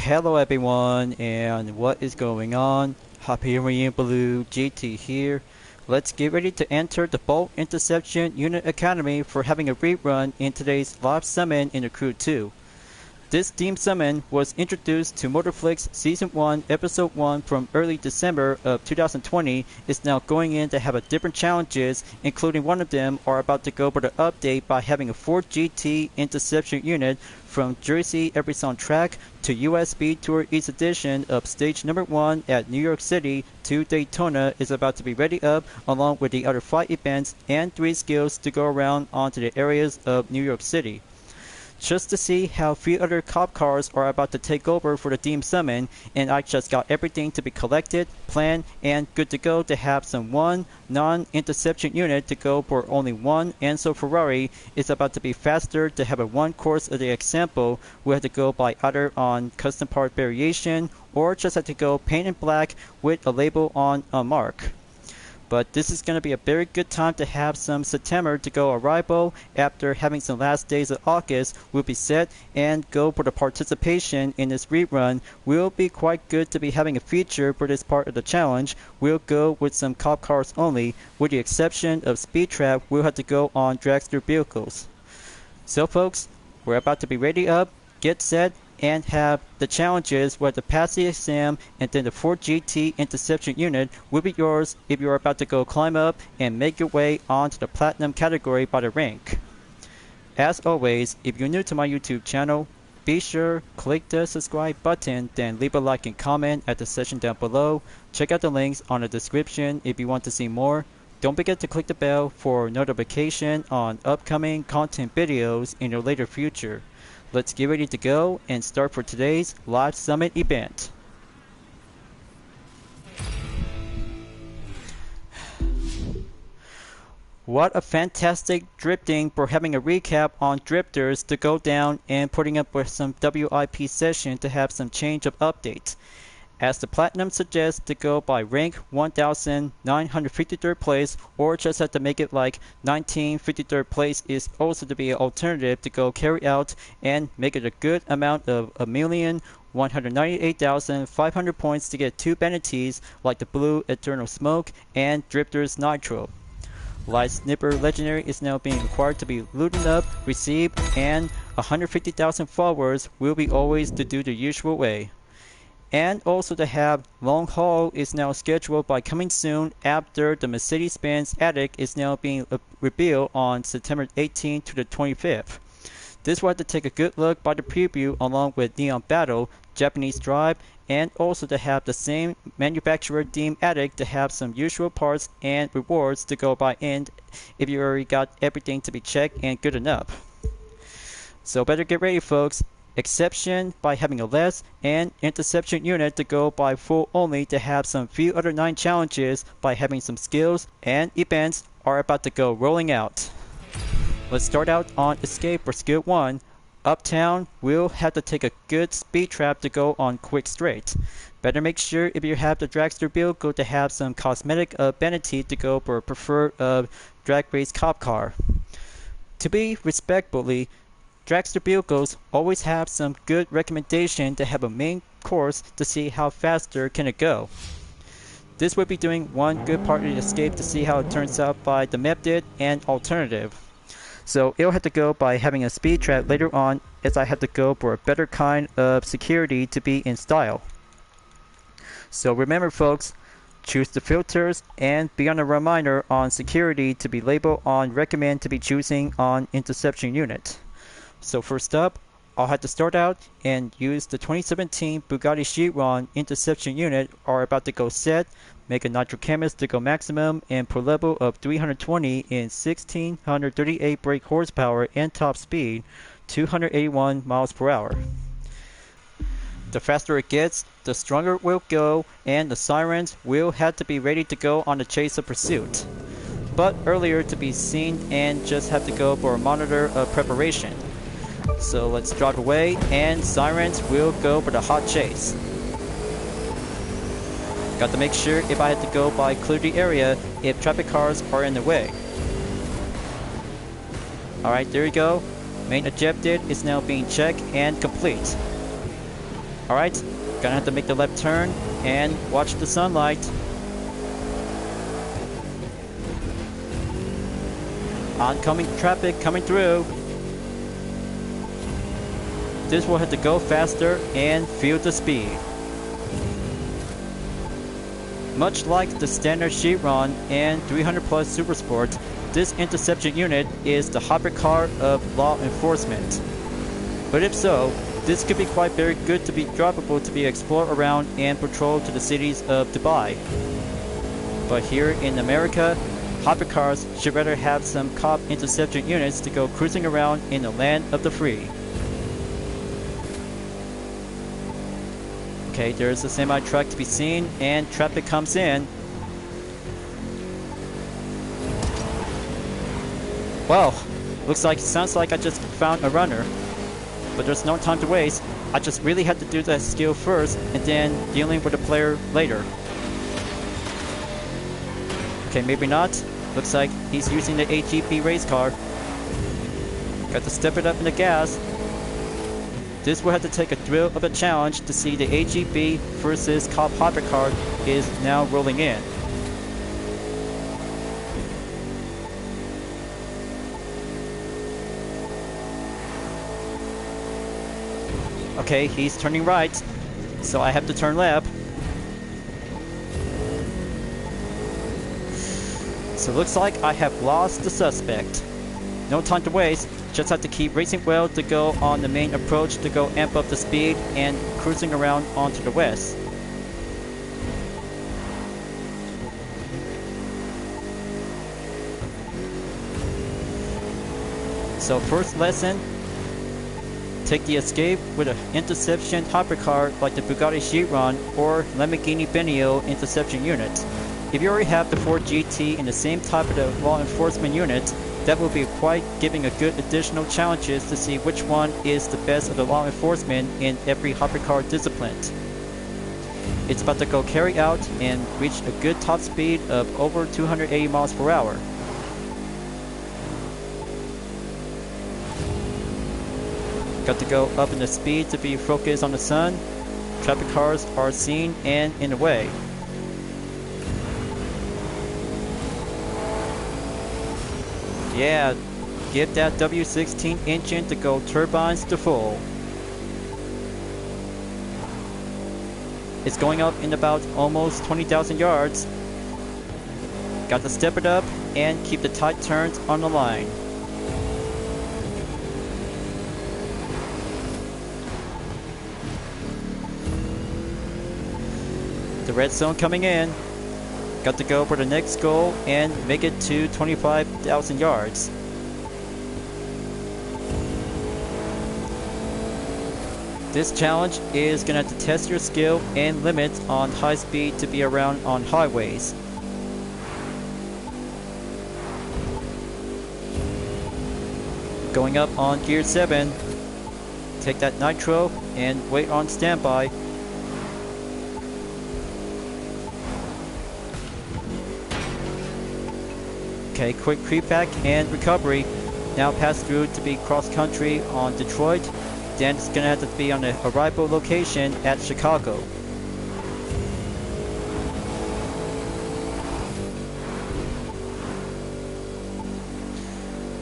Hello everyone, and what is going on? Hyperion-Blue-GT here. Let's get ready to enter the Bolt Interception Unit Academy for having a rerun in today's live summon in the Crew 2. This theme summon was introduced to Motorflix Season 1 Episode 1 from early December of 2020. Is now going in to have a different challenges, including one of them are about to go over the update by having a 4GT interception unit from Jersey Every Song Track to USB Tour East Edition of stage number 1 at New York City to Daytona is about to be ready up, along with the other 5 events and 3 skills to go around onto the areas of New York City. Just to see how few other cop cars are about to take over for the theme summon, and I just got everything to be collected, planned, and good to go to have some one non-interception unit to go for only one Enzo Ferrari. Is about to be faster to have a one course of the example. We have to go by either on custom part variation or just have to go paint in black with a label on a mark. But this is going to be a very good time to have some September to go arrival after having some last days of August. We'll be set and go for the participation in this rerun. Will be quite good to be having a feature for this part of the challenge. We'll go with some cop cars only. With the exception of Speed Trap, we'll have to go on dragster vehicles. So folks, we're about to be ready up, get set, and have the challenges where the pass the exam and then the 4GT interception unit will be yours if you're about to go climb up and make your way onto the platinum category by the rank. As always, if you're new to my YouTube channel, be sure click the subscribe button, then leave a like and comment at the section down below. Check out the links on the description if you want to see more. Don't forget to click the bell for notification on upcoming content videos in your later future. Let's get ready to go and start for today's live summit event. What a fantastic drifting for having a recap on drifters to go down and putting up with some WIP session to have some change of updates. As the Platinum suggests to go by rank 1953rd place, or just have to make it like 1953rd place is also to be an alternative to go carry out and make it a good amount of 1,198,500 points to get 2 vanities like the Blue Eternal Smoke and Drifter's Nitro. Light Snipper Legendary is now being required to be looted up, received, and 150,000 followers will be always to do the usual way. And also to have Long Haul is now scheduled by coming soon after the Mercedes-Benz Attic is now being revealed on September 18th to the 25th. This will have to take a good look by the preview along with Neon Battle, Japanese Drive, and also to have the same manufacturer themed Attic to have some usual parts and rewards to go by end if you already got everything to be checked and good enough. So better get ready folks. Exception by having a less and interception unit to go by full only to have some few other 9 challenges by having some skills and events are about to go rolling out. Let's start out on Escape for skill 1. Uptown will have to take a good speed trap to go on quick straight. Better make sure if you have the dragster vehicle to have some cosmetic vanity to go for a preferred drag race cop car. To be respectfully, dragster vehicles always have some good recommendation to have a main course to see how faster can it go. This will be doing one good part of the escape to see how it turns out by the method and alternative. So it'll have to go by having a speed trap later on, as I have to go for a better kind of security to be in style. So remember folks, choose the filters and be on a reminder on security to be labeled on recommend to be choosing on interception unit. So first up, I'll have to start out and use the 2017 Bugatti Chiron interception unit are about to go set, make a nitro chemist to go maximum and per level of 320 in 1638 brake horsepower and top speed, 281 miles per hour. The faster it gets, the stronger it will go, and the sirens will have to be ready to go on the chase of pursuit. But earlier to be seen and just have to go for a monitor of preparation. So let's drive away and sirens will go for the hot chase. Got to make sure if I had to go by clear the area if traffic cars are in the way. Alright, there you go. Main objective is now being checked and complete. Alright, gonna have to make the left turn and watch the sunlight. Oncoming traffic coming through. This will have to go faster and feel the speed. Much like the standard Rerun and 300 plus Super Sport, this Interception unit is the hypercar of law enforcement. But if so, this could be quite very good to be drivable to be explored around and patrol to the cities of Dubai. But here in America, hypercars should rather have some cop interception units to go cruising around in the land of the free. Okay, there's a semi-truck to be seen and traffic comes in. Well, sounds like I just found a runner. But there's no time to waste. I just really had to do that skill first and then dealing with the player later. Okay, maybe not. Looks like he's using the AGP race car. Got to step it up in the gas. This will have to take a thrill of a challenge to see the AGP versus cop hypercar is now rolling in. Okay, he's turning right, so I have to turn left. So looks like I have lost the suspect. No time to waste, just have to keep racing well to go on the main approach to go amp up the speed and cruising around onto the west. So first lesson, take the escape with an interception hypercar like the Bugatti Chiron or Lamborghini Benio interception unit. If you already have the Ford GT in the same type of the law enforcement unit, that will be quite giving a good additional challenges to see which one is the best of the law enforcement in every hypercar discipline. It's about to go carry out and reach a good top speed of over 280 miles per hour. Got to go up in the speed to be focused on the sun. Traffic cars are seen and in the way. Yeah, get that W16 engine to go turbines to full. It's going up in about almost 20,000 yards. Got to step it up and keep the tight turns on the line. The red zone coming in. Got to go for the next goal and make it to 25,000 yards. This challenge is gonna have to test your skill and limits on high speed to be around on highways. Going up on gear 7. Take that nitro and wait on standby. Okay, quick creep back and recovery. Now pass through to be cross country on Detroit. Then it's gonna have to be on the arrival location at Chicago.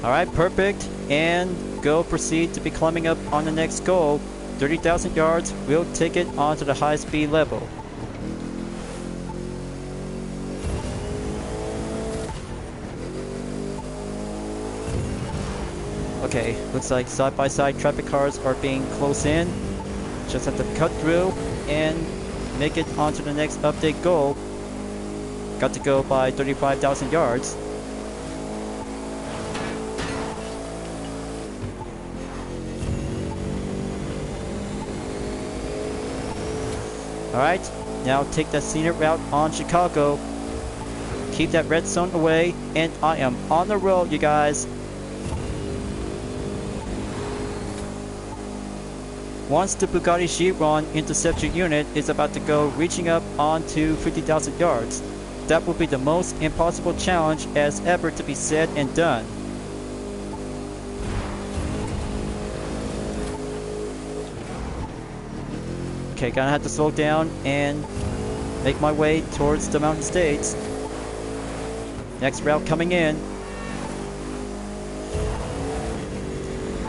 Alright, perfect. And go proceed to be climbing up on the next goal. 30,000 yards will take it onto the high speed level. Okay, looks like side-by-side traffic cars are being close in. Just have to cut through and make it onto the next update goal. Got to go by 35,000 yards. Alright, now take that scenic route on Chicago. Keep that red zone away, and I am on the road, you guys. Once the Bugatti Chiron interception unit is about to go reaching up onto 50,000 yards, that will be the most impossible challenge as ever to be said and done. Okay, gonna have to slow down and make my way towards the Mountain States. Next route coming in.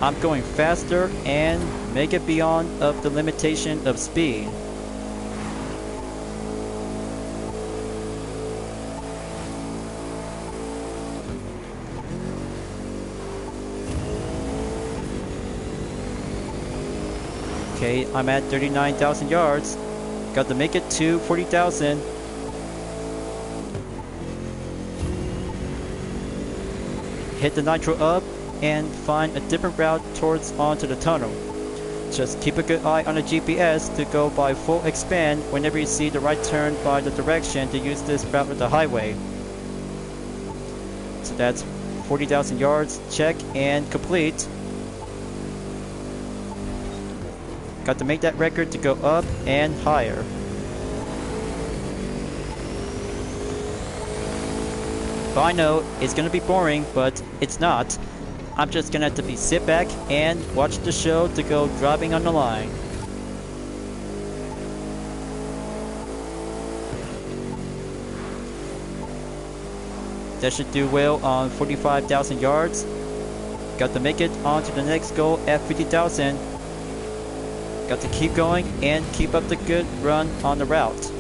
I'm going faster and make it beyond of the limitation of speed. Okay, I'm at 39,000 yards. Got to make it to 40,000. Hit the nitro up and find a different route towards onto the tunnel. Just keep a good eye on the GPS to go by full expand whenever you see the right turn by the direction to use this route with the highway. So that's 40,000 yards, check and complete. Got to make that record to go up and higher. I know it's gonna be boring, but it's not. I'm just gonna have to sit back and watch the show to go driving on the line. That should do well on 45,000 yards. Got to make it on to the next goal at 50,000. Got to keep going and keep up the good run on the route.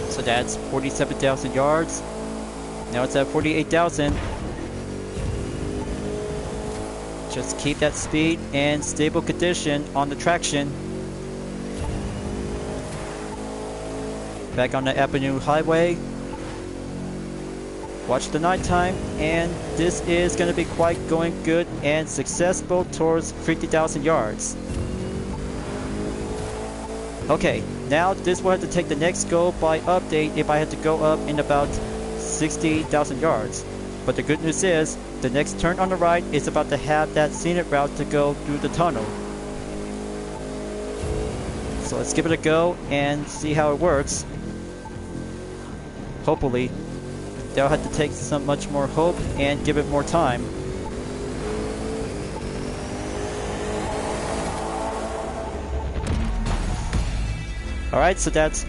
So that's 47,000 yards. Now it's at 48,000. Just keep that speed and stable condition on the traction. Back on the Avenue Highway. Watch the nighttime, and this is going to be quite going good and successful towards 50,000 yards. Okay, now this will have to take the next goal by update if I had to go up in about 60,000 yards. But the good news is, the next turn on the right is about to have that scenic route to go through the tunnel. So let's give it a go and see how it works. Hopefully, they'll have to take some much more hope and give it more time. Alright, so that's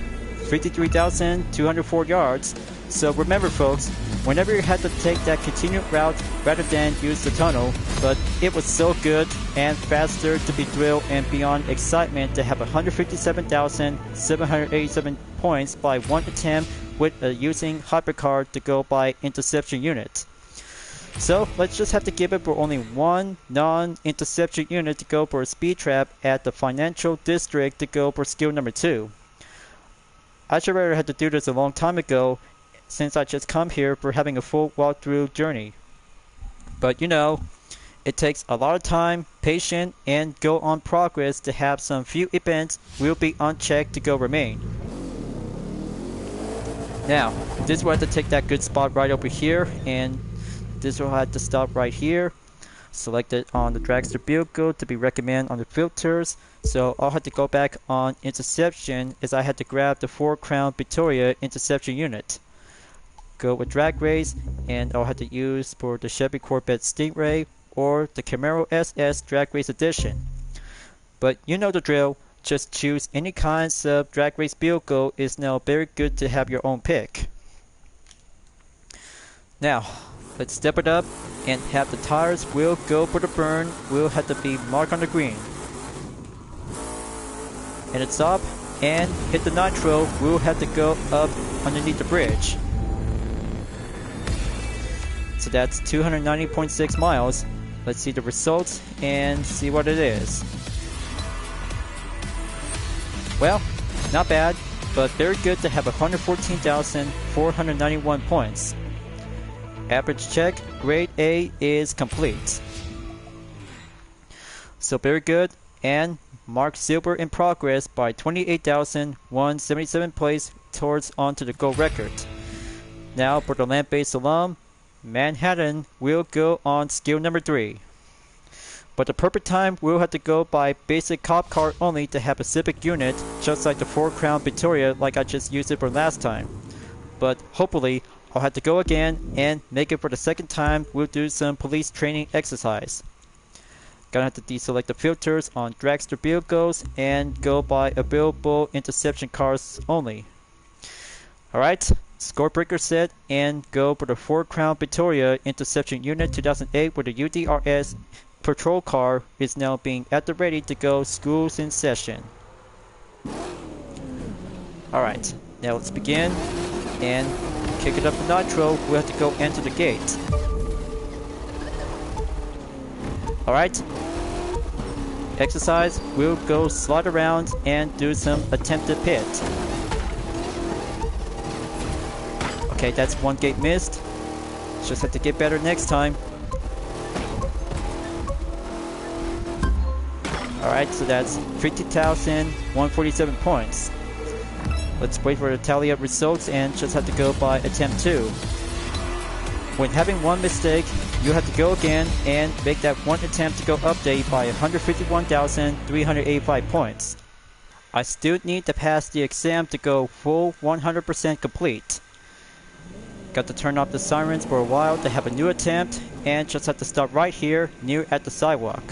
53,204 yards. So remember folks, whenever you had to take that continued route rather than use the tunnel, but it was so good and faster to be thrilled and beyond excitement to have 157,787 points by one attempt with using hypercar to go by interception unit. So let's just have to give it for only one non-interception unit to go for a speed trap at the financial district to go for skill number 2. I should rather had to do this a long time ago since I just come here for having a full walkthrough journey. But you know, it takes a lot of time, patience, and go on progress to have some few events will be unchecked to go remain. Now, this will have to take that good spot right over here, and this will have to stop right here. Select it on the dragster vehicle to be recommended on the filters. So I'll have to go back on interception as I had to grab the 4 Crown Victoria interception unit. Go with drag race, and I'll have to use for the Chevy Corvette Stingray or the Camaro SS Drag Race Edition. But you know the drill, just choose any kinds of drag race vehicle is now very good to have your own pick. Now, let's step it up and have the tires will go for the burn, will have to be marked on the green. And it's up and hit the nitro, will have to go up underneath the bridge. So that's 290.6 miles. Let's see the results and see what it is. Well, not bad, but very good to have 114,491 points. Average check, grade A is complete. So very good, and marked silver in progress by 28,177 points towards onto the gold record. Now for the land-based alum, Manhattan will go on skill number 3. But the perfect time will have to go by basic cop car only to have a civic unit, just like the 4 Crown Victoria like I just used it for last time. But hopefully, I'll have to go again and make it for the second time. We'll do some police training exercise. Gonna have to deselect the filters on dragster vehicles and go by available interception cars only. Alright, score breaker set and go for the Ford Crown Victoria Interception Unit 2008 with the UDRS patrol car is now being at the ready to go. School's in session. Alright, now let's begin and kick it up to nitro. We'll have to go enter the gate. Alright, exercise, we'll go slide around and do some attempted pit. Okay, that's one gate missed. Just have to get better next time. Alright, so that's 50,147 points. Let's wait for the tally of results and just have to go by attempt 2. When having one mistake, you have to go again and make that one attempt to go update by 151,385 points. I still need to pass the exam to go full 100% complete. Got to turn off the sirens for a while to have a new attempt and just have to start right here near at the sidewalk.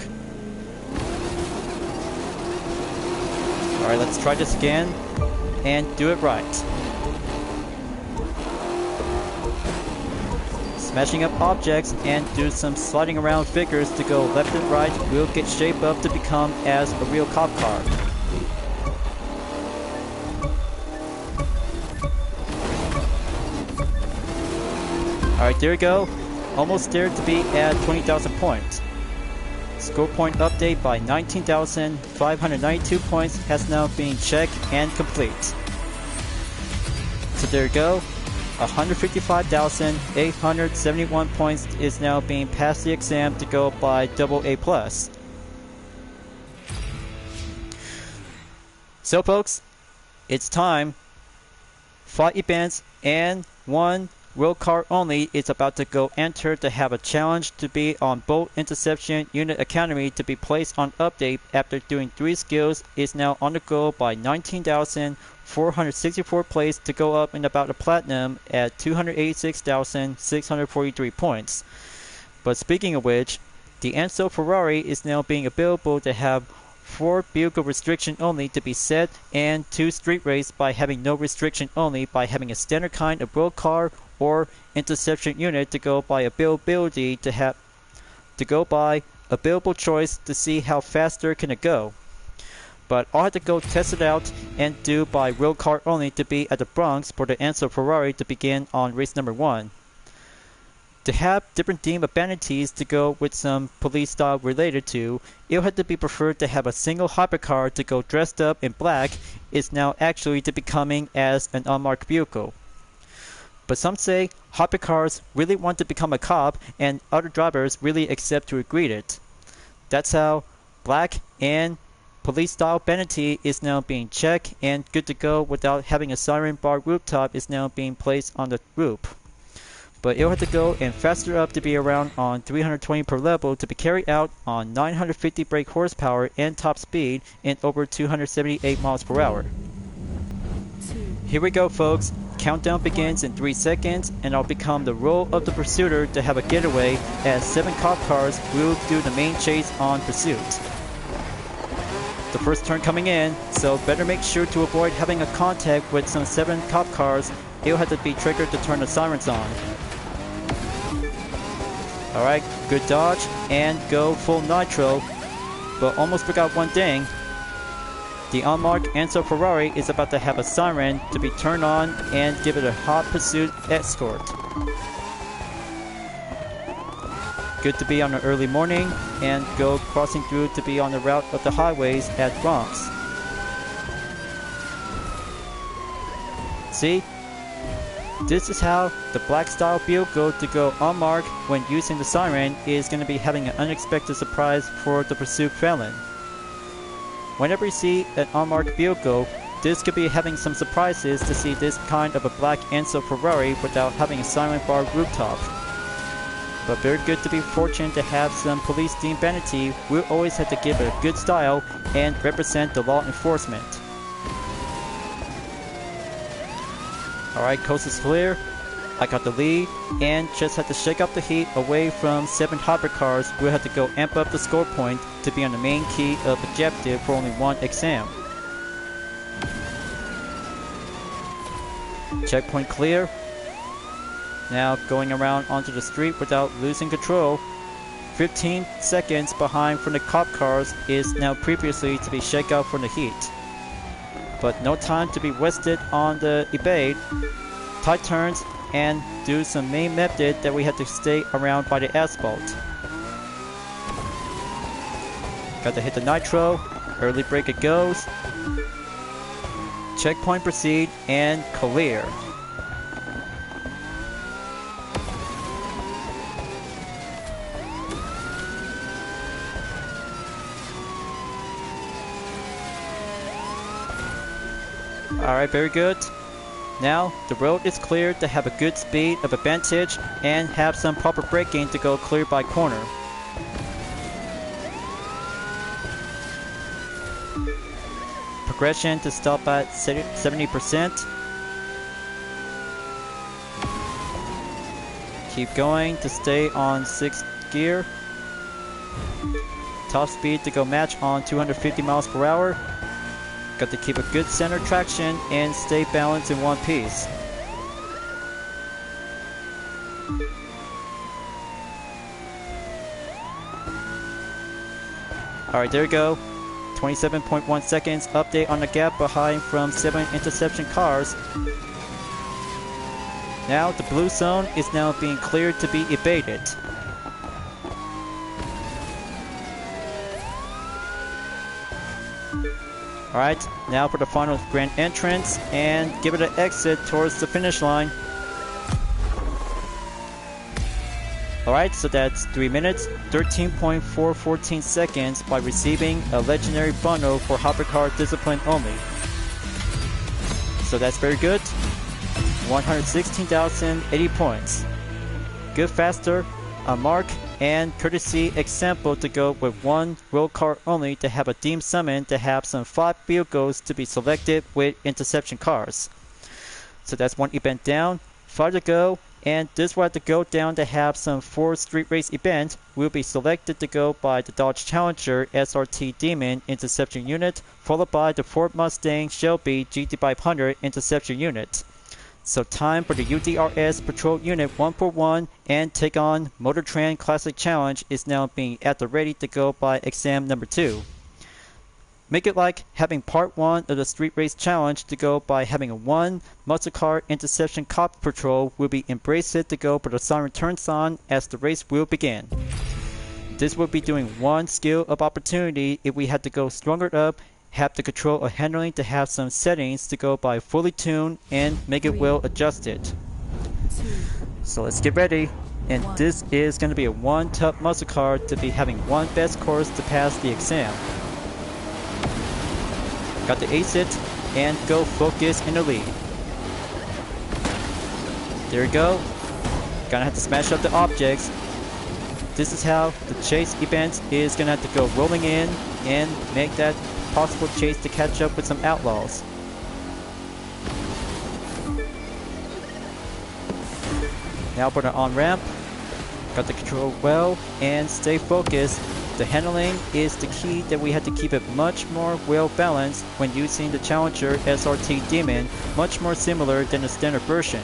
Alright, let's try this again and do it right. Smashing up objects and do some sliding around figures to go left and right will get shaped up to become as a real cop car. Alright, there we go. Almost there to be at 20,000 points. Score point update by 19,592 points has now been checked and complete. So there you go. 155,871 points is now being passed the exam to go by AA+. So folks, it's time. 5 events and 1 World car only is about to go enter to have a challenge to be on Bolt Interception Unit Academy to be placed on update after doing 3 skills is now on the go by 19,464 plays to go up in about a platinum at 286,643 points. But speaking of which, the Enzo Ferrari is now being available to have 4 vehicle restriction only to be set and 2 street race by having no restriction only by having a standard kind of world car or interception unit to go by availability to go by available choice to see how faster can it go. But I'll have to go test it out and do by world car only to be at the Bronx for the Enzo Ferrari to begin on race number 1. To have different theme amenities to go with some police style related to, it'll have to be preferred to have a single hypercar to go dressed up in black is now actually to becoming as an unmarked vehicle. But some say hypercars really want to become a cop and other drivers really accept to agree it. That's how black and police style vanity is now being checked and good to go without having a siren bar rooftop is now being placed on the roof. But it'll have to go and faster up to be around on 320 per level to be carried out on 950 brake horsepower and top speed and over 278 miles per hour. Here we go folks, countdown begins in 3 seconds and I'll become the role of the pursuer to have a getaway as 7 cop cars will do the main chase on pursuit. The first turn coming in, so better make sure to avoid having a contact with some 7 cop cars. It'll have to be triggered to turn the sirens on. Alright, good dodge and go full nitro, but almost forgot one thing. The unmarked Enzo Ferrari is about to have a siren to be turned on and give it a hot pursuit escort. Good to be on an early morning and go crossing through to be on the route of the highways at Bronx. See? This is how the black style vehicle to go unmarked when using the siren is going to be having an unexpected surprise for the pursuit felon. Whenever you see an unmarked vehicle, this could be having some surprises to see this kind of a black Enzo Ferrari without having a siren bar rooftop. But very good to be fortunate to have some police themed vanity. We'll always have to give it a good style and represent the law enforcement. Alright, coast is clear. I got the lead and just had to shake off the heat away from 7 hypercars. We'll have to go amp up the score point to be on the main key of objective for only 1 exam. Checkpoint clear. Now going around onto the street without losing control. 15 seconds behind from the cop cars is now previously to be shake out from the heat. But no time to be wasted on the evade. Tight turns and do some main method that we had to stay around by the asphalt. Got to hit the nitro. Early brake it goes. Checkpoint proceed and clear. Alright, very good. Now, the road is cleared to have a good speed of advantage and have some proper braking to go clear by corner. Progression to stop at 70%. Keep going to stay on 6th gear. Top speed to go match on 250 miles per hour. Got to keep a good center traction and stay balanced in one piece. Alright, there we go. 27.1 seconds. Update on the gap behind from 7 interception cars. Now the blue zone is now being cleared to be evaded. Alright, now for the final grand entrance and give it an exit towards the finish line. Alright, so that's 3 minutes, 13.414 seconds by receiving a legendary bundle for Hypercar Discipline only. So that's very good. 116,080 points. Good faster, a mark, and courtesy example to go with 1 road car only to have a deemed summon to have some 5 vehicles to be selected with interception cars. So that's 1 event down, 5 to go, and this will have to go down to have some 4 street race event will be selected to go by the Dodge Challenger SRT Demon interception unit, followed by the Ford Mustang Shelby GT500 interception unit. So time for the UDRS Patrol Unit 141 and take on Motortran Classic Challenge is now being at the ready to go by exam number 2. Make it like having part 1 of the Street Race Challenge to go by having a 1 muscle car interception cop patrol will be embraced to go for the siren turns on as the race will begin. This will be doing 1 skill of opportunity if we had to go stronger up, have the control of handling to have some settings to go by fully tuned and make it well adjusted. So let's get ready. And this is going to be a 1 tough muscle car to be having 1 best course to pass the exam. Got to ace it and go focus in the lead. There we go. Gonna have to smash up the objects. This is how the chase event is gonna have to go rolling in and make that possible chase to catch up with some outlaws. Now for the on-ramp. Got to control well and stay focused. The handling is the key that we have to keep it much more well balanced when using the Challenger SRT Demon, much more similar than the standard version.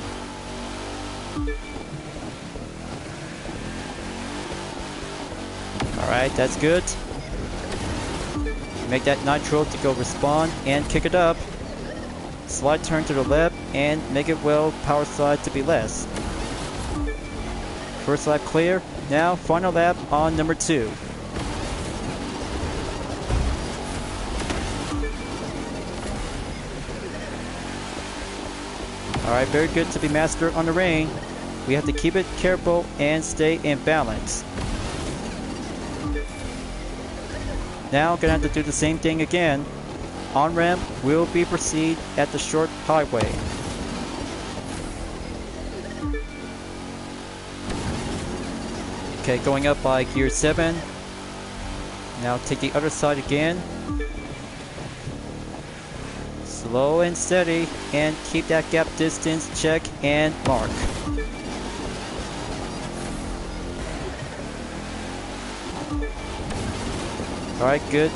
Alright, that's good. Make that nitro to go respawn and kick it up. Slide turn to the left and make it well power slide to be less. First lap clear. Now final lap on number 2. Alright, very good to be master on the rain. We have to keep it careful and stay in balance. Now gonna have to do the same thing again. On-ramp will be proceed at the short highway. Okay, going up by gear 7. Now take the other side again. Slow and steady, and keep that gap distance, check and mark. Alright, good.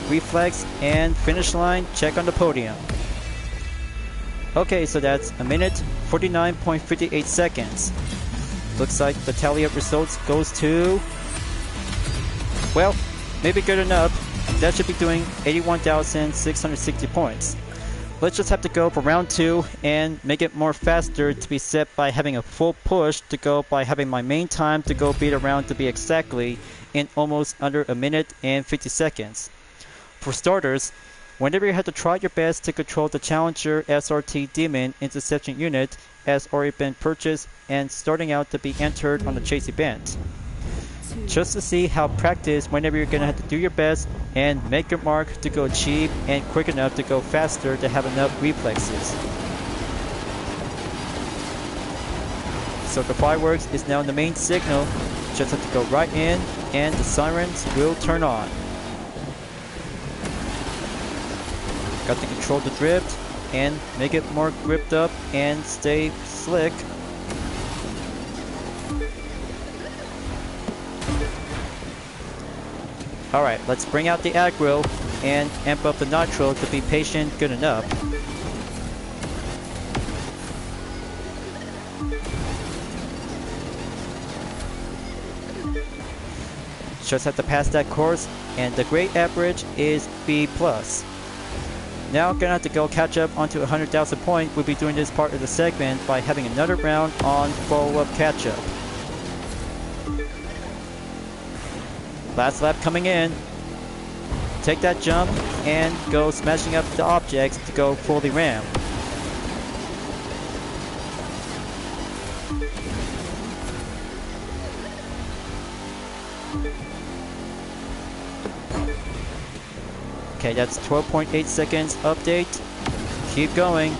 Reflex and finish line, check on the podium. Okay, so that's a minute 49.58 seconds. Looks like the tally of results goes to, well, maybe good enough. That should be doing 81,660 points. Let's just have to go for round 2 and make it more faster to be set by having a full push to go by having my main time to go beat around to be exactly in almost under a minute and 50 seconds. For starters, whenever you have to try your best to control the Challenger SRT Demon Interception unit has already been purchased and starting out to be entered on the chase event. Just to see how practice whenever you're gonna have to do your best and make your mark to go cheap and quick enough to go faster to have enough reflexes. So the fireworks is now the main signal. Just have to go right in and the sirens will turn on. Got to control the drift and make it more gripped up and stay slick. Alright, let's bring out the aggro and amp up the nitro to be patient good enough. Just have to pass that course, and the grade average is B+. Now gonna have to go catch up onto 100,000 points. We'll be doing this part of the segment by having another round on follow-up catch-up. Last lap coming in. Take that jump and go smashing up the objects to go fully ram. Okay, that's 12.8 seconds update. Keep going.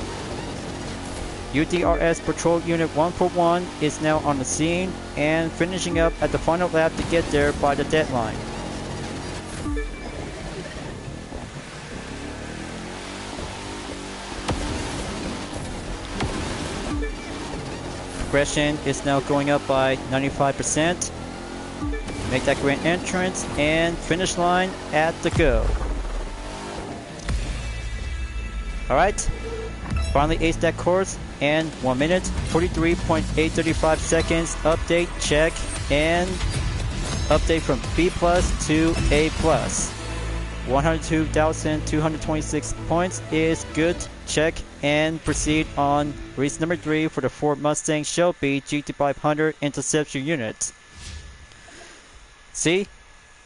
UDRS Patrol Unit 141 is now on the scene and finishing up at the final lap to get there by the deadline. Progression is now going up by 95%. Make that grand entrance and finish line at the go. Alright, finally aced that course and 1 minute 43.835 seconds update, check, and update from B+ to A+. 102,226 points is good, check, and proceed on race number 3 for the Ford Mustang Shelby GT500 Interception unit. See,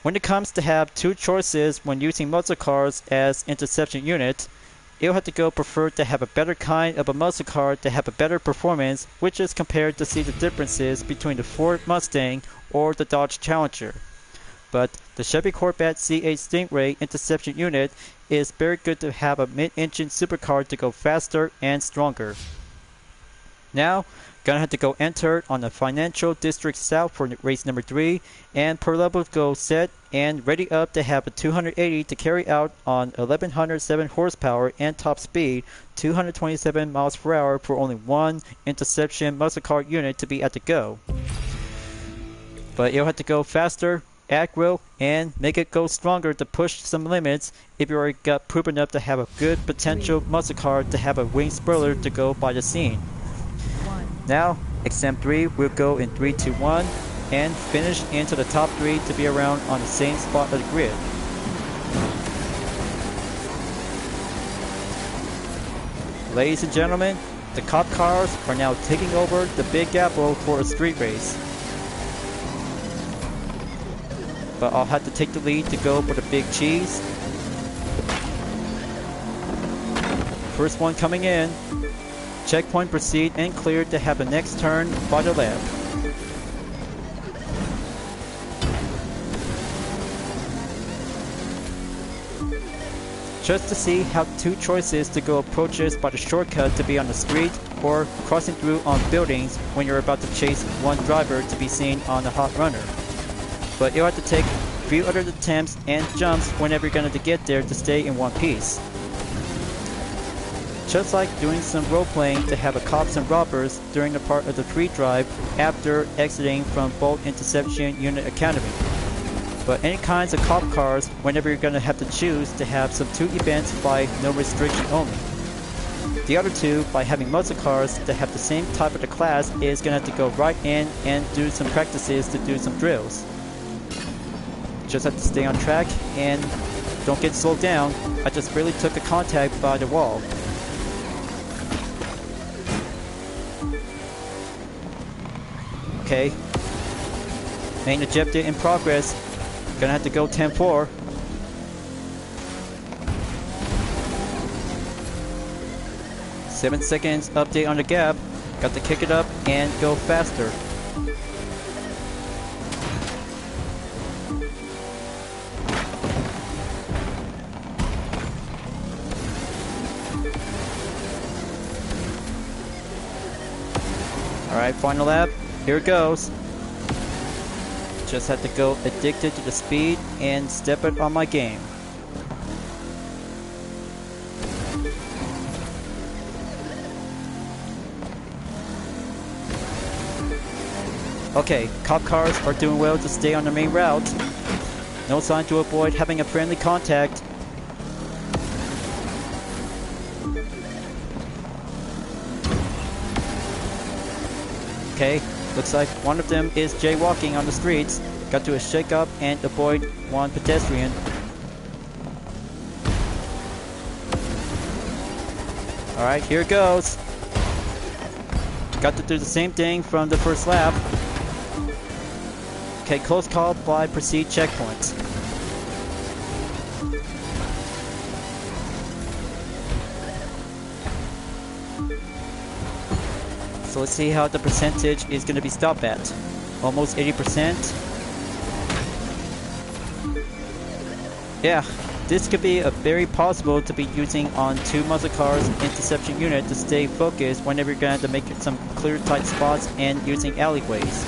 when it comes to have two choices when using muscle cars as interception unit, you'll have to go prefer to have a better kind of a muscle car to have a better performance, which is compared to see the differences between the Ford Mustang or the Dodge Challenger. But the Chevy Corvette C8 Stingray interception unit is very good to have a mid-engine supercar to go faster and stronger. Now, gonna have to go enter on the Financial District South for race number 3, and per level go set and ready up to have a 280 to carry out on 1107 horsepower and top speed, 227 miles per hour for only one interception muscle car unit to be at the go. But you'll have to go faster, aggro, and make it go stronger to push some limits if you already got proven enough to have a good potential muscle car to have a wing spoiler to go by the scene. Now, exam 3 will go in 3, 2, 1 and finish into the top 3 to be around on the same spot of the grid. Ladies and gentlemen, the cop cars are now taking over the Big Apple for a street race. But I'll have to take the lead to go for the big cheese. First one coming in. Checkpoint, proceed and clear to have the next turn by the left. Just to see how two choices to go approaches by the shortcut to be on the street or crossing through on buildings when you're about to chase one driver to be seen on the hot runner. But you'll have to take a few other attempts and jumps whenever you're going to get there to stay in one piece. just like doing some role-playing to have a cops and robbers during the part of the free drive after exiting from Bolt Interception Unit Academy. But any kinds of cop cars, whenever you're going to have to choose to have some 2 events by no restriction only. The other 2, by having muscle cars that have the same type of the class, is going to have to go right in and do some practices to do some drills. Just have to stay on track and don't get slowed down. I just barely took a contact by the wall. Okay. Main objective in progress. Gonna have to go 10-4. Seven seconds update on the gap. Got to kick it up and go faster. Alright, final lap. Here it goes. Just have to go addicted to the speed and step it on my game. Okay, cop cars are doing well to stay on the main route. No sign to avoid having a friendly contact. Okay, looks like one of them is jaywalking on the streets. Got to shake up and avoid one pedestrian. Alright, here it goes. Got to do the same thing from the first lap. Okay, close call by proceed checkpoints. So let's see how the percentage is going to be stopped at. Almost 80%. Yeah, this could be a very possible to be using on 2 muscle cars interception unit to stay focused whenever you're going to make some clear tight spots and using alleyways.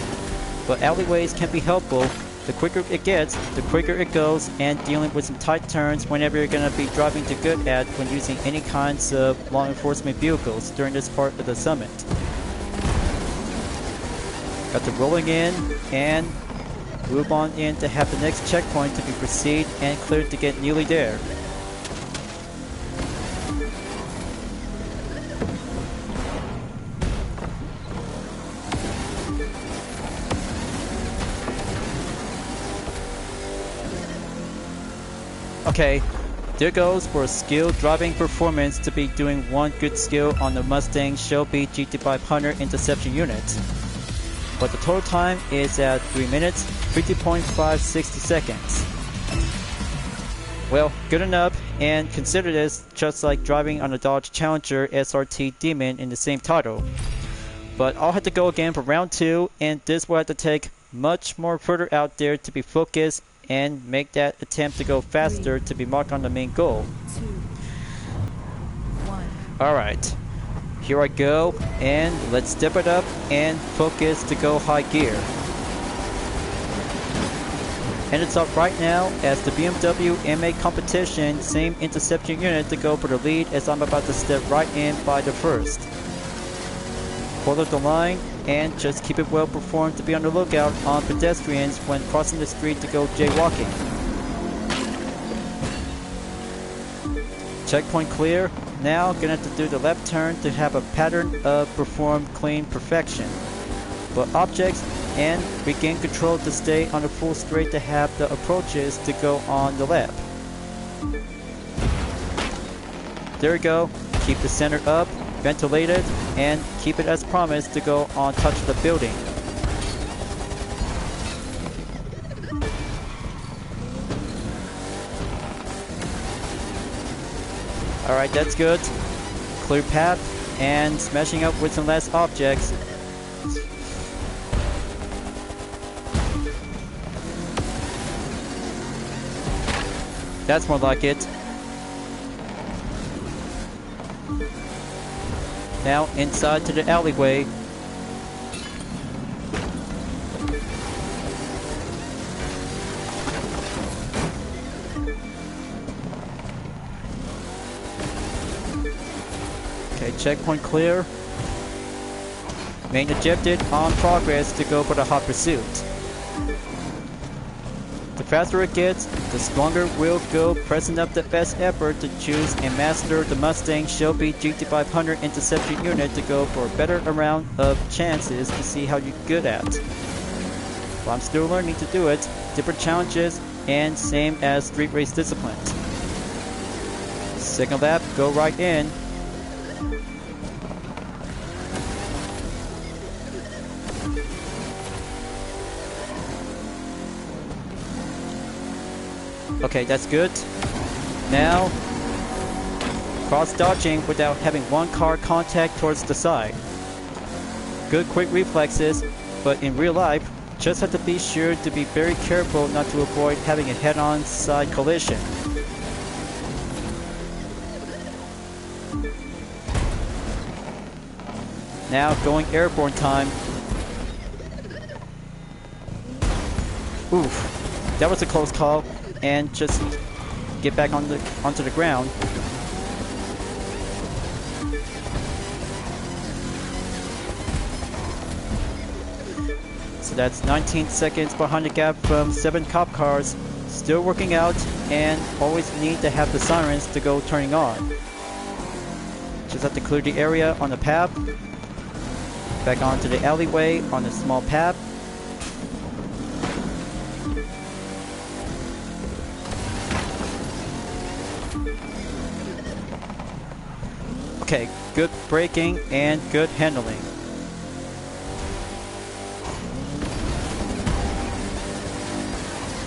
But alleyways can be helpful. The quicker it gets, the quicker it goes, and dealing with some tight turns whenever you're going to be driving to good at when using any kinds of law enforcement vehicles during this part of the summit. Got the rolling in and move on in to have the next checkpoint to be proceed and cleared to get nearly there. Okay, there goes for a skilled driving performance to be doing one good skill on the Mustang Shelby GT500 interception unit. But the total time is at 3 minutes, 50.560 seconds. Well, good enough, and consider this just like driving on a Dodge Challenger SRT Demon in the same title. But I'll have to go again for round 2, and this will have to take much more further out there to be focused and make that attempt to go faster to be marked on the main goal. Alright. Here I go, and let's step it up and focus to go high gear. And it's up right now as the BMW MA competition, same interception unit to go for the lead as I'm about to step right in by the first. Follow the line and just keep it well performed to be on the lookout on pedestrians when crossing the street to go jaywalking. Checkpoint clear. Now gonna have to do the left turn to have a pattern of performed clean perfection. But objects and regain control to stay on the full straight to have the approaches to go on the left. There we go. Keep the center up, ventilated, and keep it as promised to go on touch of the building. Alright, that's good. Clear path and smashing up with some less objects. That's more like it. Now inside to the alleyway. Checkpoint clear. Main ejected on progress to go for the hot pursuit. The faster it gets, the stronger we'll go, pressing up the best effort to choose and master the Mustang Shelby GT500 interception unit to go for a better round of chances to see how you're good at. Well, I'm still learning to do it, different challenges, and same as street race disciplines. Second lap, go right in. Okay, that's good. Now, cross-dodging without having one car contact towards the side. Good quick reflexes, but in real life, just have to be sure to be very careful not to avoid having a head-on side collision. Now, going airborne time. Oof, that was a close call. And just get back onto the ground. So that's 19 seconds behind the gap from 7 cop cars. Still working out, and always need to have the sirens to go turning on. Just have to clear the area on the path. Back onto the alleyway on the small path. Okay, good braking and good handling.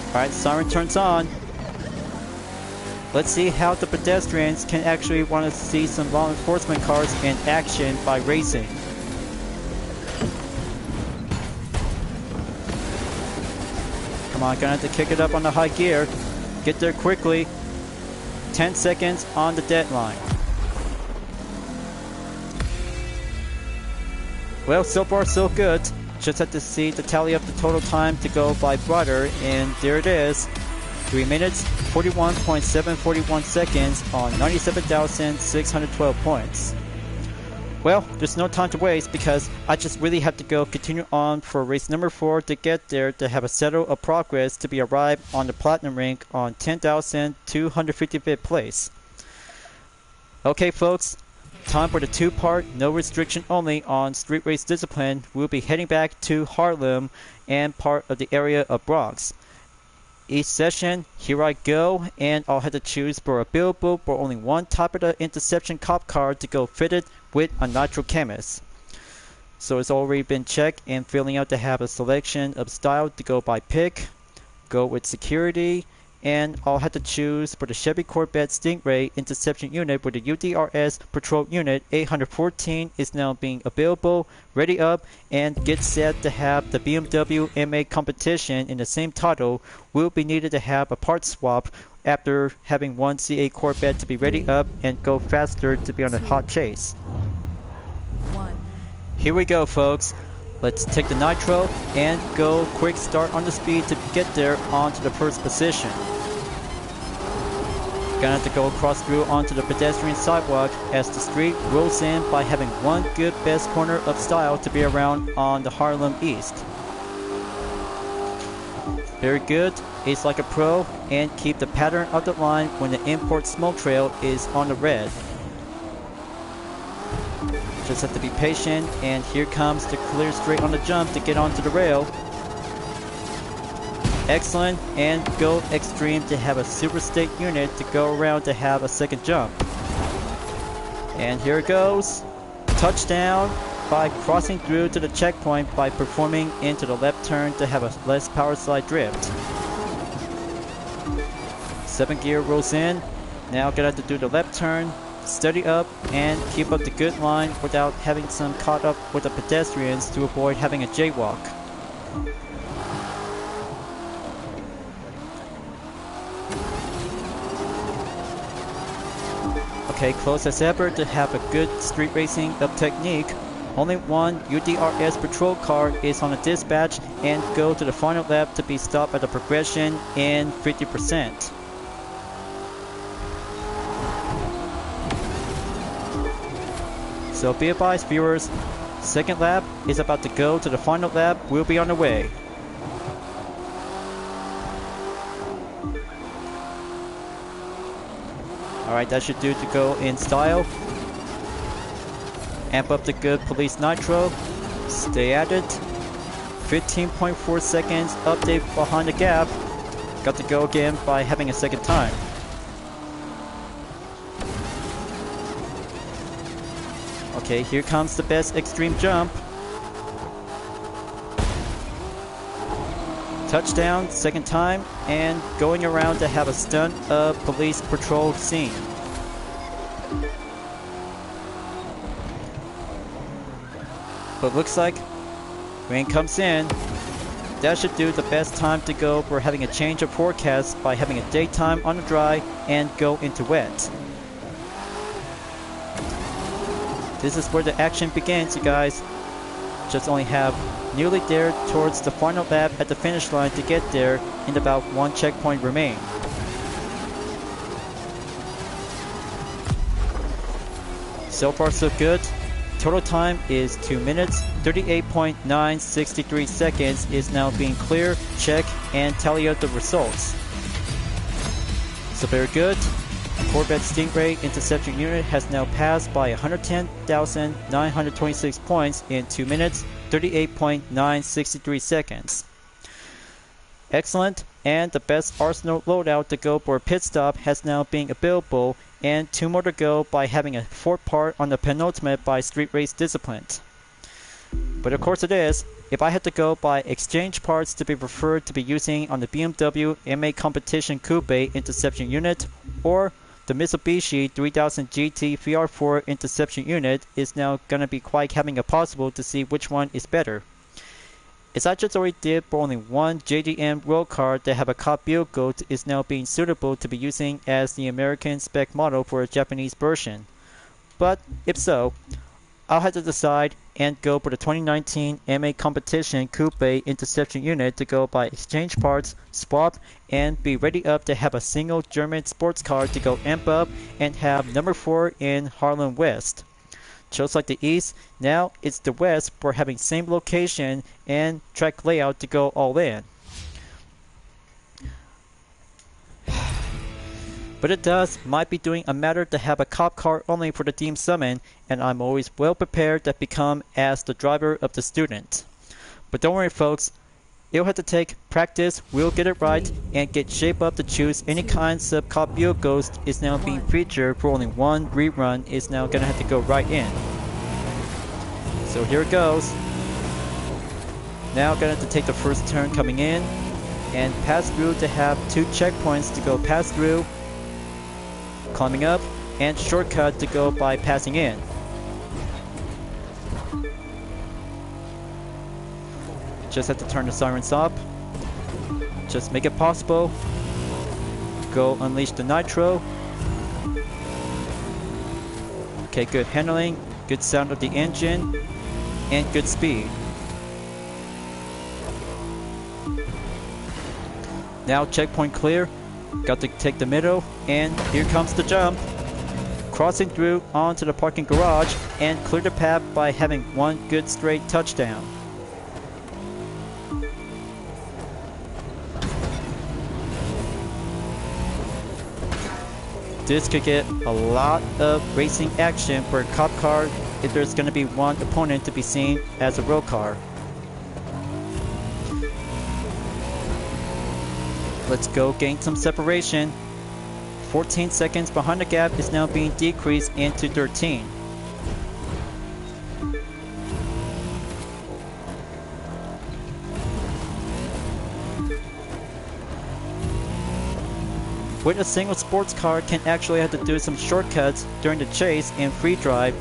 Alright, siren turns on. Let's see how the pedestrians can actually want to see some law enforcement cars in action by racing. Come on, gonna have to kick it up on the high gear. Get there quickly. 10 seconds on the deadline. Well, so far so good. Just have to see the tally up the total time to go by brother, and there it is. 3 minutes, 41.741 seconds on 97,612 points. Well, there's no time to waste because I just really have to continue on for race number 4 to get there to have a settle of progress to be arrived on the platinum rank on 10,255th place. Okay folks, time for the 2-part, no restriction only on street race discipline. We'll be heading back to Harlem and part of the area of Bronx. Each session, here I go, and I'll have to choose for a billboard for only one type of the Interception cop car to go fitted with a Nitro Chemist. So it's already been checked and filling out to have a selection of style to go by pick, go with security, and I'll have to choose for the Chevy Corvette Stingray Interception unit with the UDRS Patrol Unit 814 is now being available, ready up, and get set to have the BMW MA competition in the same title. Will be needed to have a part swap after having one CA Corvette to be ready up and go faster to be on a hot chase. Here we go folks. Let's take the nitro and go quick start on the speed to get there onto the first position. Gonna have to go across through onto the pedestrian sidewalk as the street rolls in by having one good best corner of style to be around on the Harlem East. Very good, ace like a pro, and keep the pattern of the line when the import smoke trail is on the red. Just have to be patient, and here comes the clear straight on the jump to get onto the rail. Excellent, and go extreme to have a super state unit to go around to have a second jump. And here it goes. Touchdown by crossing through to the checkpoint by performing into the left turn to have a less power slide drift. 7th gear rolls in. Now gonna have to do the left turn. Steady up and keep up the good line without having some caught up with the pedestrians to avoid having a jaywalk. Okay, close as ever to have a good street racing of technique. Only one UDRS patrol car is on a dispatch and go to the final lap to be stopped at the progression in 50%. So be advised, viewers, second lap is about to go to the final lap. We'll be on the way. Alright, that should do to go in style. Amp up the good police nitro. Stay at it. 15.4 seconds update behind the gap. Got to go again by having a second time. Okay, here comes the best extreme jump. Touchdown, second time, and going around to have a stunt of police patrol scene. But looks like rain comes in. That should do the best time to go for having a change of forecast by having a daytime on the dry and go into wet. This is where the action begins, you guys. Just only have nearly there towards the final lap at the finish line to get there, and about one checkpoint remain. So far so good. Total time is 2 minutes, 38.963 seconds is now being clear, check, and tally out the results. So very good. Corvette Stingray Interception unit has now passed by 110,926 points in 2 minutes, 38.963 seconds. Excellent, and the best Arsenal loadout to go for a pit stop has now been available, and 2 more to go by having a 4th part on the penultimate by Street Race Discipline. But of course it is. If I had to go by exchange parts to be preferred to be using on the BMW MA Competition Coupe Interception unit, or the Mitsubishi 3000 GT VR4 Interception unit, is now gonna be quite having a possible to see which one is better. As I just already did for only one JDM road car that have a cop vehicle is now being suitable to be using as the American spec model for a Japanese version. But if so, I'll have to decide and go for the 2019 MA Competition Coupe Interception unit to go by exchange parts, swap, and be ready up to have a single German sports car to go amp up and have number 4 in Harlem West. Just like the East, now it's the West for having same location and track layout to go all in. But it might be doing a matter to have a cop car only for the team summon, and I'm always well prepared to become as the driver of the student. But don't worry folks, it'll have to take practice, we'll get it right, and get shape up to choose any kinds of cop vehicles is now being featured for only one rerun is now gonna have to go right in. So here it goes. Now gonna have to take the first turn coming in, and pass through to have 2 checkpoints to go pass through, climbing up, and shortcut to go by passing in. Just have to turn the sirens up. Just make it possible. Go unleash the nitro. Okay, good handling, good sound of the engine, and good speed. Now checkpoint clear. Got to take the middle, and here comes the jump. Crossing through onto the parking garage and clear the path by having one good straight touchdown. This could get a lot of racing action for a cop car if there's going to be one opponent to be seen as a road car. Let's go gain some separation. 14 seconds behind the gap is now being decreased into 13. With a single sports car can actually have to do some shortcuts during the chase and free drive.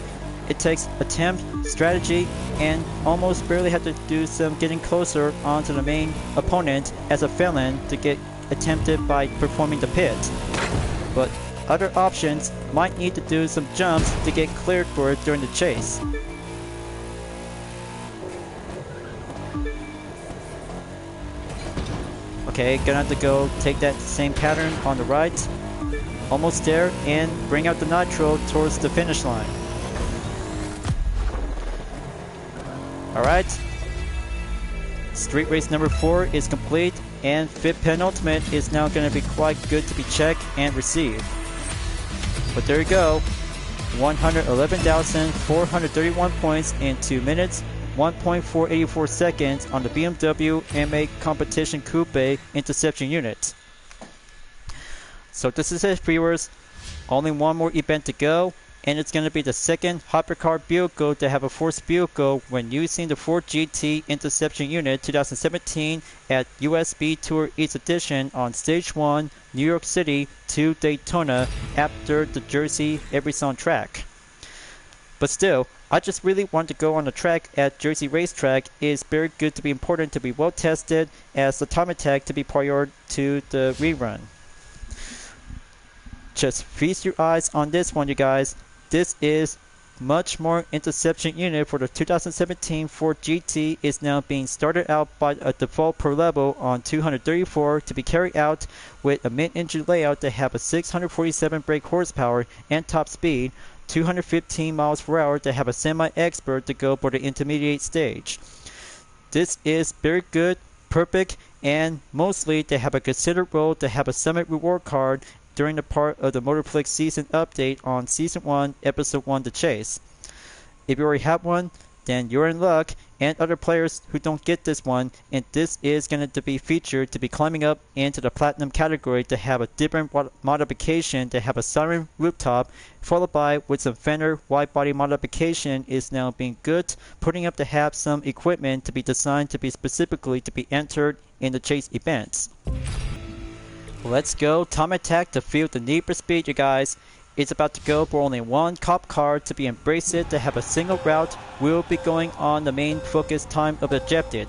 It takes attempt, strategy, and almost barely have to do some getting closer onto the main opponent as a felon to get attempted by performing the pit. But other options might need to do some jumps to get cleared for it during the chase. Okay, gonna have to go take that same pattern on the right. Almost there, and bring out the nitro towards the finish line. Alright. Street race number 4 is complete, and fifth penultimate is now going to be quite good to be checked and received. But there you go. 111,431 points in 2 minutes, 1.484 seconds on the BMW M8 Competition Coupe Interception unit. So this is it, viewers. Only one more event to go, and it's going to be the second hypercar vehicle to have a force vehicle when using the Ford GT Interception Unit 2017 at USB Tour East Edition on Stage 1, New York City to Daytona after the Jersey Everson track. But still, I just really want to go on the track at Jersey Racetrack. It's very good to be important to be well tested as the time attack to be prior to the rerun. Just feast your eyes on this one, you guys. This is much more interception unit for the 2017 Ford GT is now being started out by a default per level on 234 to be carried out with a mid-engine layout to have a 647 brake horsepower and top speed, 215 miles per hour to have a semi-expert to go for the intermediate stage. This is very good, perfect, and mostly to have a considered role to have a summit reward card during the part of the Motorflix season update on Season 1, Episode 1 The Chase. If you already have one, then you're in luck, and other players who don't get this one, and this is going to be featured to be climbing up into the Platinum category to have a different modification to have a siren rooftop, followed by with some fender wide body modification is now being good, putting up to have some equipment to be designed to be specifically to be entered in the chase events. Let's go time attack to feel the need for speed, you guys. It's about to go for only one cop car to be embraced to have a single route. We'll be going on the main focus time of the objective.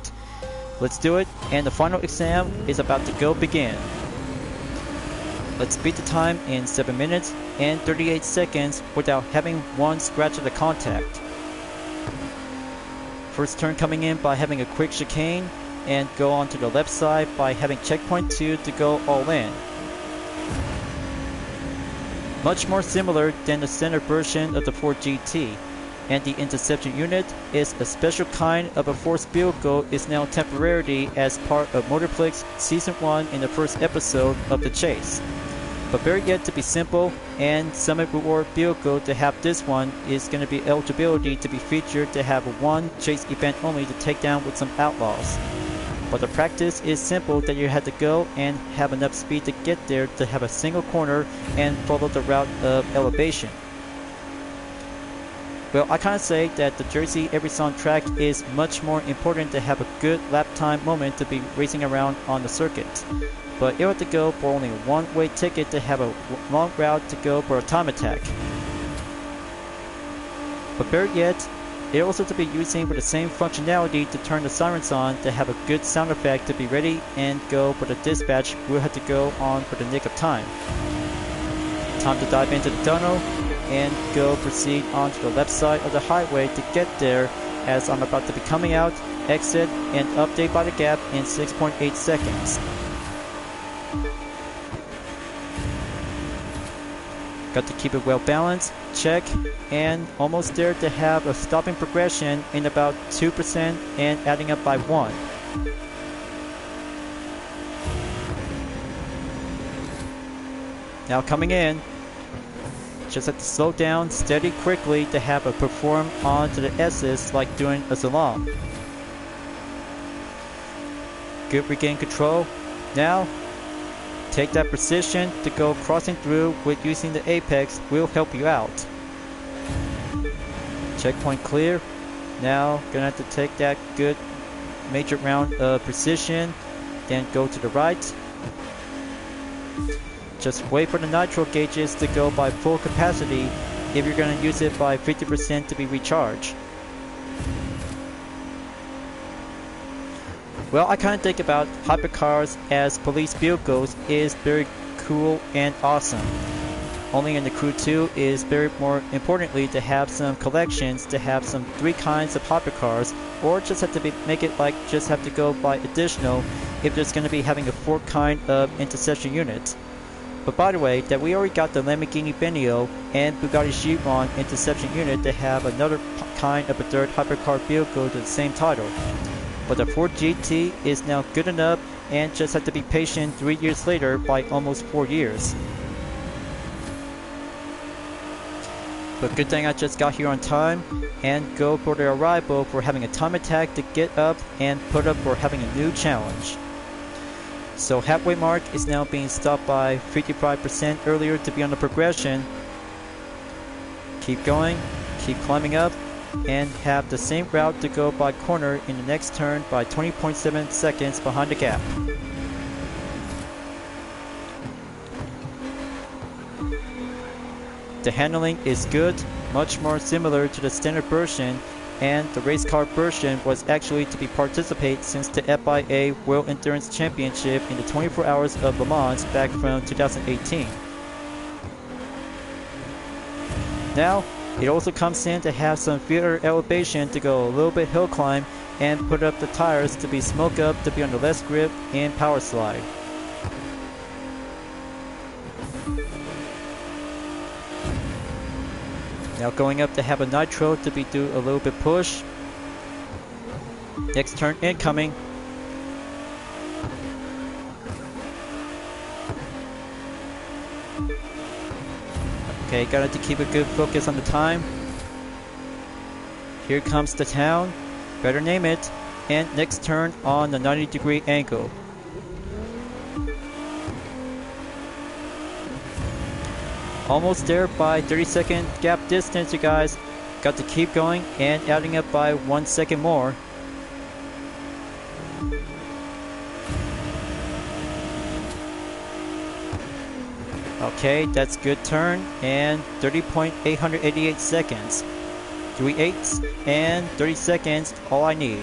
Let's do it, and the final exam is about to go begin. Let's beat the time in 7 minutes and 38 seconds without having one scratch of the contact. First turn coming in by having a quick chicane, and go on to the left side by having checkpoint 2 to go all in. Much more similar than the standard version of the Ford GT, and the interception unit is a special kind of a force vehicle is now temporarily as part of Motorflix Season 1 in the first episode of the chase. But very yet to be simple, and summit reward vehicle to have this one is going to be eligibility to be featured to have one chase event only to take down with some outlaws. But the practice is simple that you have to go and have enough speed to get there to have a single corner and follow the route of elevation. Well, I kind of say that the Jersey Everson track is much more important to have a good lap time moment to be racing around on the circuit. But you have to go for only one-way ticket to have a long route to go for a time attack. But better yet, it also to be using for the same functionality to turn the sirens on to have a good sound effect to be ready and go for the dispatch. We'll have to go on for the nick of time. Time to dive into the tunnel and go proceed onto the left side of the highway to get there as I'm about to be coming out, exit, and update by the gap in 6.8 seconds. Got to keep it well balanced, check, and almost there to have a stopping progression in about 2% and adding up by 1. Now coming in, just have to slow down, steady quickly to have a perform onto the S's like doing a slalom. Good regain control. Now, take that precision to go crossing through with using the apex will help you out. Checkpoint clear. Now gonna have to take that good major round of precision, then go to the right. Just wait for the nitro gauges to go by full capacity if you're gonna use it by 50% to be recharged. Well, I kind of think about hypercars as police vehicles is very cool and awesome. Only in the Crew 2 is very more importantly to have some collections, to have some 3 kinds of hypercars, or just have to make it like just have to go by additional if there's going to be having a 4th kind of interception unit. But by the way, that we already got the Lamborghini Benio and Bugatti Chiron Interception unit to have another kind of a third hypercar vehicle to the same title. But the Ford GT is now good enough and just had to be patient 3 years later by almost 4 years. But good thing I just got here on time and go for the arrival for having a time attack to get up and put up for having a new challenge. So halfway mark is now being stopped by 55% earlier to be on the progression. Keep going, keep climbing up, and have the same route to go by corner in the next turn by 20.7 seconds behind the gap. The handling is good, much more similar to the standard version, and the race car version was actually to be participate since the FIA World Endurance Championship in the 24 Hours of Le Mans back from 2018. Now, it also comes in to have some further elevation to go a little bit hill climb and put up the tires to be smoke up to be on the less grip and power slide. Now going up to have a nitro to be do a little bit push. Next turn incoming. Okay, got to keep a good focus on the time. Here comes the town. Better name it. And next turn on the 90-degree angle. Almost there by 30-second gap distance, you guys. Got to keep going and adding up by 1 second more. Okay, that's good turn and 30.888 seconds. 3/8 and 30 seconds, all I need.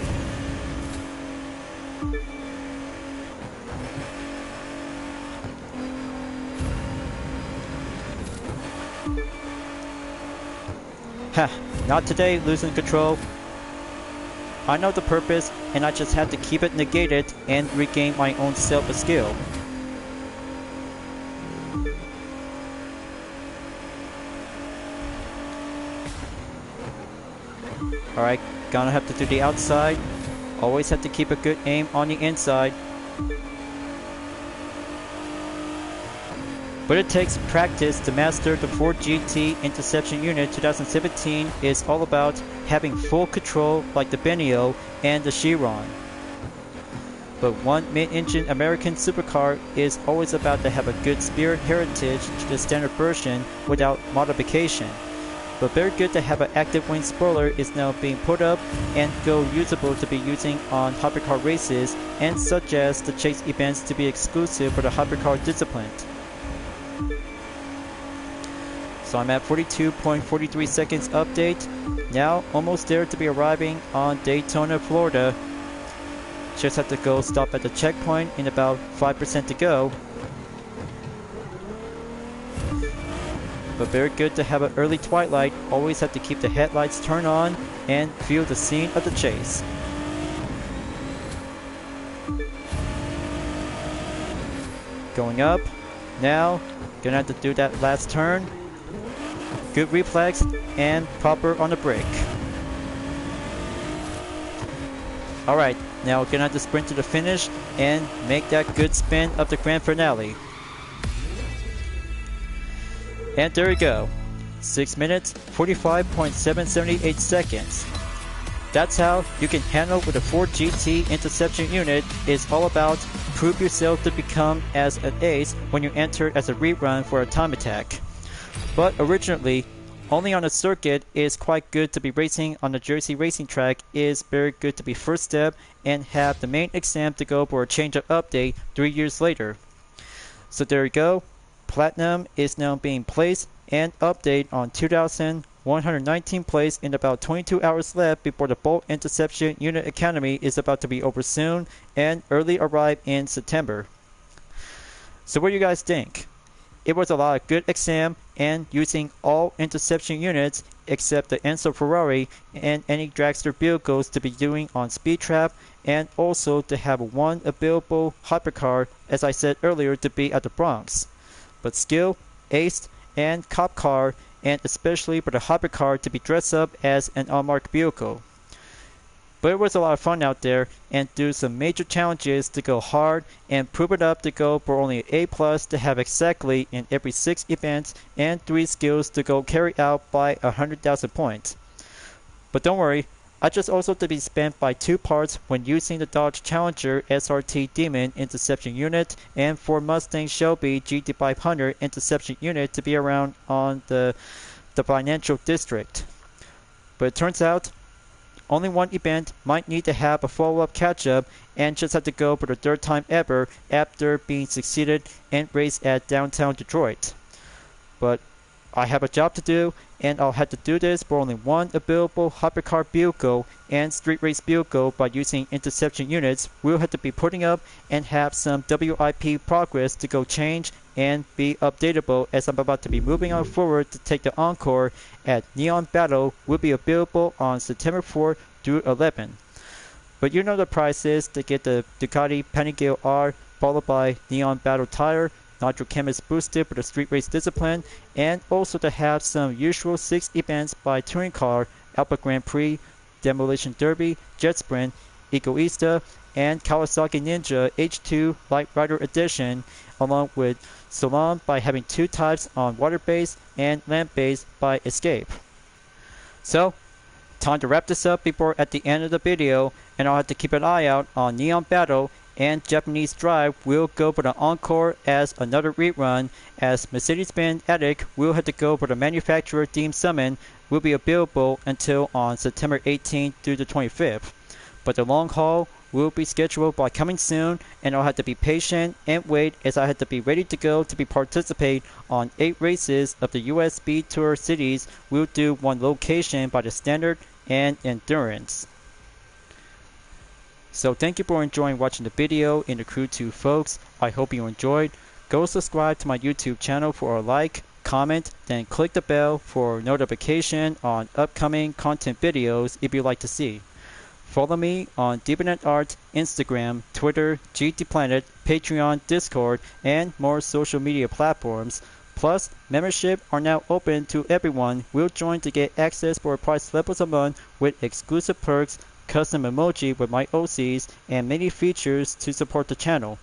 Ha, not today, losing control. I know the purpose, and I just have to keep it negated and regain my own self-skill. Alright, gonna have to do the outside. Always have to keep a good aim on the inside. But it takes practice to master the Ford GT Interception unit. 2017 is all about having full control like the Benio and the Chiron. But one mid-engine American supercar is always about to have a good spirit heritage to the standard version without modification. But very good to have an active wing spoiler is now being put up and go usable to be using on hypercar races and such as the chase events to be exclusive for the hypercar discipline. So I'm at 42.43 seconds update. Now almost there to be arriving on Daytona, Florida. Just have to go stop at the checkpoint in about 5% to go. But very good to have an early twilight. Always have to keep the headlights turned on and feel the scene of the chase. Going up. Now, gonna have to do that last turn. Good reflex and proper on the brake. Alright, now we're gonna have to sprint to the finish and make that good spin of the grand finale. And there we go. 6 minutes, 45.778 seconds. That's how you can handle with a Ford GT Interception unit. It's all about prove yourself to become as an ace when you enter as a rerun for a time attack. But originally, only on a circuit is quite good to be racing on the Jersey racing track is very good to be first step and have the main exam to go for a change of update 3 years later. So there you go. Platinum is now being placed and update on 2,119 plays in about 22 hours left before the Bolt Interception Unit Academy is about to be over soon and early arrive in September. So what do you guys think? It was a lot of good exam and using all interception units except the Enzo Ferrari and any dragster vehicles to be doing on Speed Trap and also to have one available hypercar, as I said earlier, to be at the Bronx. but skill, ace, and cop car, and especially for the hypercar to be dressed up as an unmarked vehicle. But it was a lot of fun out there, and do some major challenges to go hard and prove it up to go for only an A+ to have exactly in every 6 events and 3 skills to go carry out by 100,000 points. But don't worry, I just also to be spent by 2 parts when using the Dodge Challenger SRT Demon Interception Unit and Ford Mustang Shelby GT500 Interception Unit to be around on the financial district. But it turns out only one event might need to have a follow-up catch-up and just have to go for the 3rd time ever after being succeeded and raced at downtown Detroit. But I have a job to do, and I'll have to do this for only one available hypercar vehicle and street race vehicle by using interception units. We'll have to be putting up and have some WIP progress to go change and be updatable as I'm about to be moving on forward to take the Encore at Neon Battle will be available on September 4 through 11. But you know the price is to get the Ducati Panigale R followed by Neon Battle Tire, Nitro Chemist Boosted for the street race discipline, and also to have some usual 6 events by Touring Car, Alpha Grand Prix, Demolition Derby, Jet Sprint, Egoista, and Kawasaki Ninja H2 Light Rider Edition, along with Salon by having 2 types on water base and land base by Escape. So, time to wrap this up before at the end of the video, and I'll have to keep an eye out on Neon Battle and Japanese Drive will go for the Encore as another rerun, as Mercedes-Benz Attic will have to go for the manufacturer themed summon will be available until on September 18th through the 25th. But the long haul will be scheduled by coming soon, and I'll have to be patient and wait as I have to be ready to go to be participate on 8 races of the US Speed Tour cities. We'll do 1 location by the Standard and Endurance. So thank you for enjoying watching the video in the Crew 2 folks. I hope you enjoyed. Go subscribe to my YouTube channel for a like, comment, then click the bell for notification on upcoming content videos if you'd like to see. Follow me on Deviant Art, Instagram, Twitter, GT Planet, Patreon, Discord, and more social media platforms. Plus, membership are now open to everyone. We'll join to get access for a price levels a month with exclusive perks, custom emoji with my OCs, and many features to support the channel.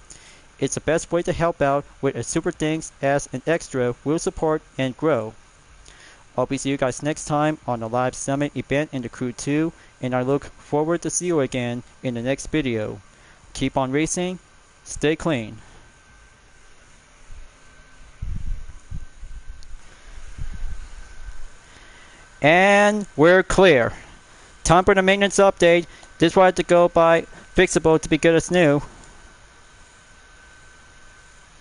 It's the best way to help out with a super thanks as an extra will support and grow. I'll be see you guys next time on the live summit event in the Crew 2, and I look forward to see you again in the next video. Keep on racing, stay clean. And we're clear. Time for the maintenance update. This will have to go by fixable to be good as new.